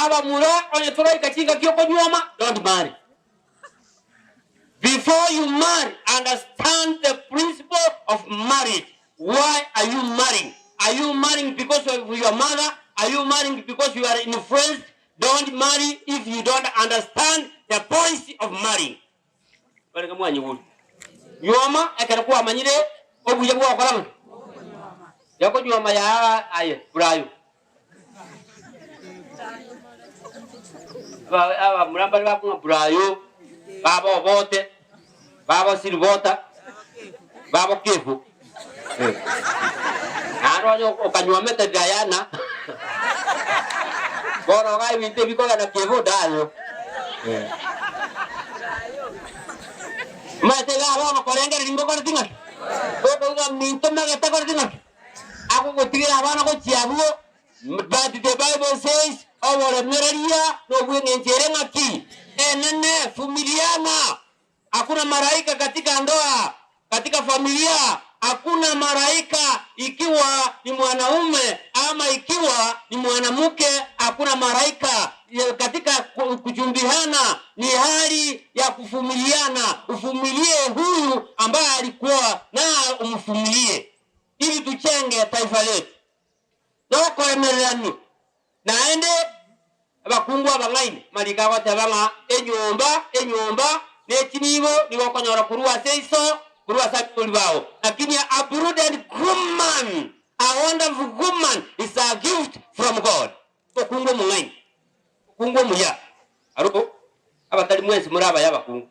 aba mura onye toro ikachinga kyoko nyoma, don't marry. Before you marry, understand the principle of marriage. Why are you marrying? Are you marrying because of your mother? Are you marrying because you are influenced? Don't marry if you don't understand the policy of marrying. Baraka mwanyi wulu. Nyoma ekanakuwa amanyire obuje bwa kola. Yako nyoma ya aye burayo. Aba murambali bakunga burayo. Baba obote. Baba silvota. Baba kefu. Aro okanywa meta Diana. Bora gai vinte bikola na kefu dayo. Mate la wana korenga ringo ko tinga. Ko ga minto na gata ko tinga. Ako ko tira wana ko chiabuo. But the Bible says, "Our mereria no bwenge ngaki." Enene familiana. Hakuna malaika katika ndoa, katika familia. Hakuna malaika ikiwa ni mwanaume ama ikiwa ni mwanamke. Hakuna malaika katika kujumbiana. Ni hali ya kuvumiliana. Uvumilie huyu ambaye alikuwa na umvumilie ili tuchenge taifa letu. Doko emerani naende abakungwa bangaine malika watabanga enyomba netinibo niwakonyora kuruwa seiso kuruwa sakulibao. Lakini a prudent woman, a wonderful woman is a gift from God. Okungwa mungaine okungwa muya aruko abatali mwensi muraba yabakungu